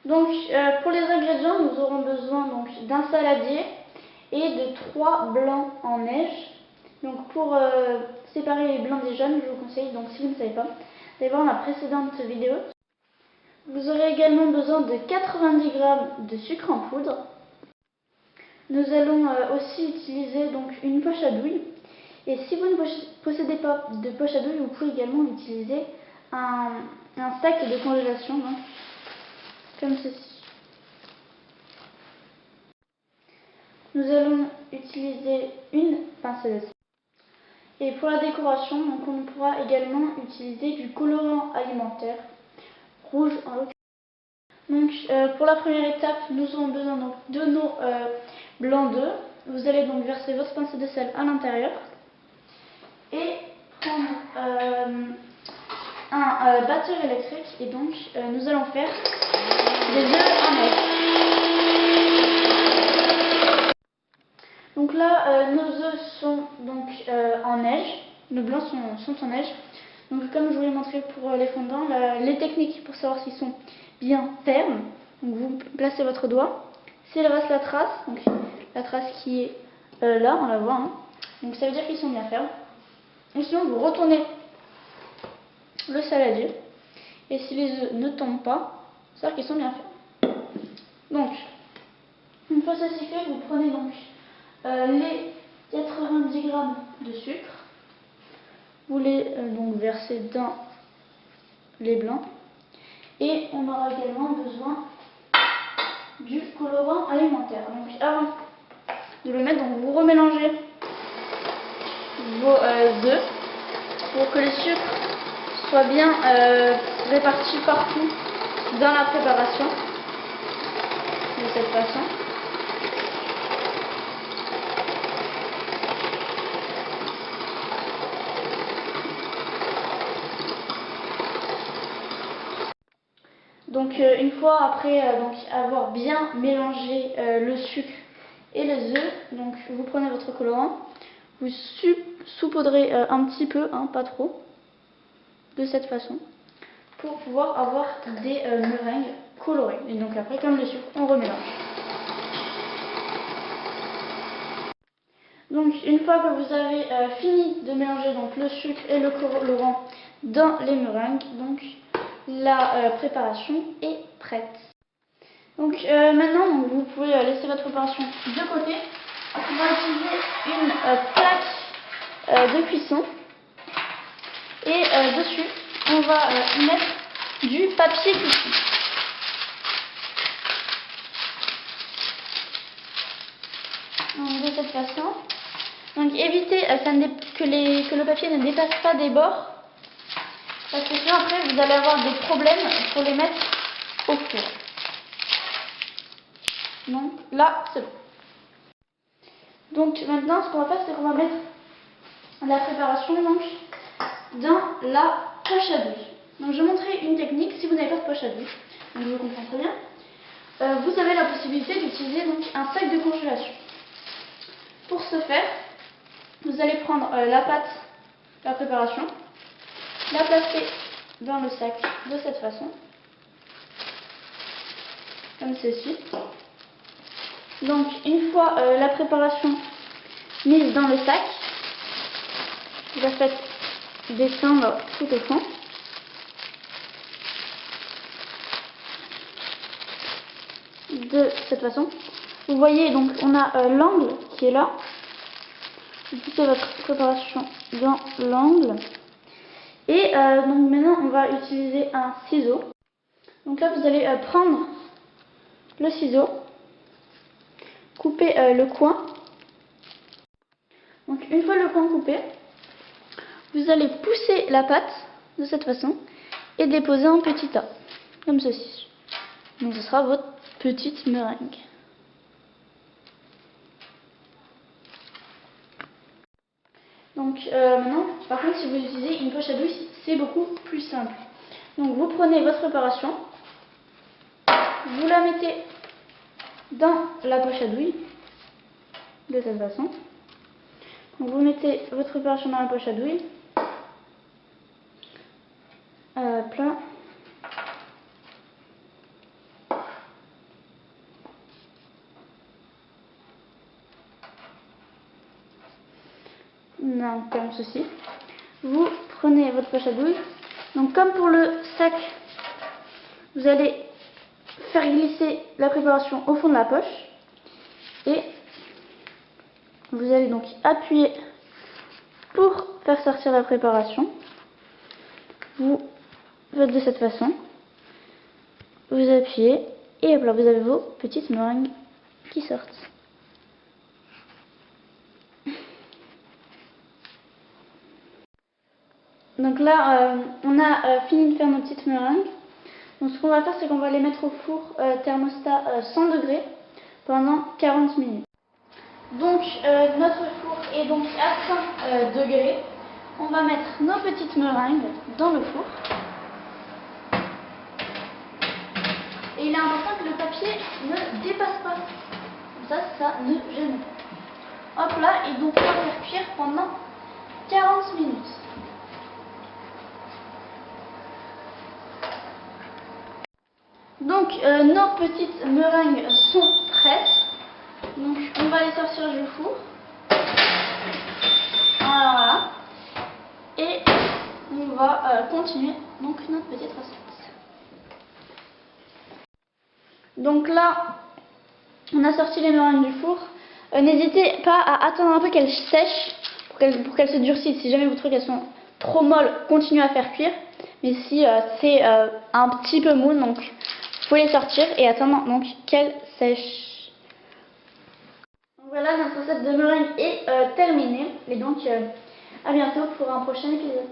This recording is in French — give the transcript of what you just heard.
Donc pour les ingrédients, nous aurons besoin d'un saladier et de 3 blancs en neige. Donc pour séparer les blancs des jaunes, je vous conseille, donc si vous ne savez pas, d'aller voir ma précédente vidéo. Vous aurez également besoin de 90 g de sucre en poudre. Nous allons aussi utiliser donc une poche à douille. Et si vous ne possédez pas de poche à douille, vous pouvez également utiliser un sac de congélation, donc, comme ceci. Nous allons utiliser une pincée de sel. Et pour la décoration, donc, on pourra également utiliser du colorant alimentaire, rouge en l'occurrence. Donc pour la première étape, nous aurons besoin donc, de nos blancs d'œufs. Vous allez donc verser votre pincée de sel à l'intérieur et prendre un batteur électrique, et donc nous allons faire des œufs en neige. Donc là, nos œufs sont donc en neige, nos blancs sont en neige. Donc comme je vous l'ai montré pour les fondants, les techniques pour savoir s'ils sont bien fermes, donc vous placez votre doigt, s'il reste la trace, donc la trace qui est là, on la voit, hein, donc ça veut dire qu'ils sont bien fermes. Et sinon vous retournez le saladier, et si les œufs ne tombent pas, ça veut dire qu'ils sont bien fermes. Donc, une fois ceci fait, vous prenez donc les 90 g de sucre, vous les donc versez dans les blancs, et on aura également besoin du colorant alimentaire. Donc avant de le mettre, donc vous remélangez vos œufs pour que le sucre soit bien réparti partout dans la préparation, de cette façon. Donc une fois après avoir bien mélangé le sucre et les œufs, donc vous prenez votre colorant, vous saupoudrez un petit peu, hein, pas trop, de cette façon, pour pouvoir avoir des meringues colorées. Et donc après, comme le sucre, on remélange. Donc une fois que vous avez fini de mélanger donc, le sucre et le colorant dans les meringues, donc la préparation est prête. Donc maintenant, vous pouvez laisser votre préparation de côté. On va utiliser une plaque de cuisson, et dessus, on va y mettre du papier cuisson. Donc, de cette façon. Donc évitez que le papier ne dépasse pas des bords, parce que sinon après vous allez avoir des problèmes pour les mettre au four. Donc là c'est bon. Donc maintenant ce qu'on va faire, c'est qu'on va mettre la préparation donc dans la poche à douille. Donc je vais montrer une technique si vous n'avez pas de poche à douille. Donc je vous comprends très bien. Vous avez la possibilité d'utiliser donc un sac de congélation. Pour ce faire, vous allez prendre la pâte, la préparation, la placer dans le sac de cette façon, comme ceci. Donc une fois la préparation mise dans le sac, vous la faites descendre tout au fond. De cette façon. Vous voyez, donc on a l'angle qui est là. Vous mettez votre préparation dans l'angle. Et donc maintenant on va utiliser un ciseau. Donc là vous allez prendre le ciseau, couper le coin. Donc une fois le coin coupé, vous allez pousser la pâte de cette façon et déposer en petits tas, comme ceci. Donc ce sera votre petite meringue. Donc maintenant, par contre, si vous utilisez une poche à douille, c'est beaucoup plus simple. Donc vous prenez votre préparation, vous la mettez dans la poche à douille, de cette façon. Donc vous mettez votre préparation dans la poche à douille, plein. un comme ceci. Vous prenez votre poche à douille. Donc comme pour le sac, vous allez faire glisser la préparation au fond de la poche. Et vous allez donc appuyer pour faire sortir la préparation. Vous faites de cette façon. Vous appuyez et hop là, vous avez vos petites meringues qui sortent. Donc là, on a fini de faire nos petites meringues. Donc ce qu'on va faire, c'est qu'on va les mettre au four thermostat 100 degrés pendant 40 minutes. Donc notre four est donc à 100 degrés. On va mettre nos petites meringues dans le four. Et il est important que le papier ne dépasse pas. Comme ça ne gêne pas. Hop là, et donc on va faire cuire pendant 40 minutes. Donc nos petites meringues sont prêtes. Donc on va les sortir du four. Voilà. Et on va continuer donc notre petite recette. Donc là, on a sorti les meringues du four. N'hésitez pas à attendre un peu qu'elles sèchent pour qu'elles se durcissent. Si jamais vous trouvez qu'elles sont trop molles, continuez à faire cuire. Mais si c'est un petit peu mou, donc vous pouvez les sortir et attendre donc qu'elles sèchent. Donc voilà, notre recette de meringue est terminée. Et donc à bientôt pour un prochain épisode.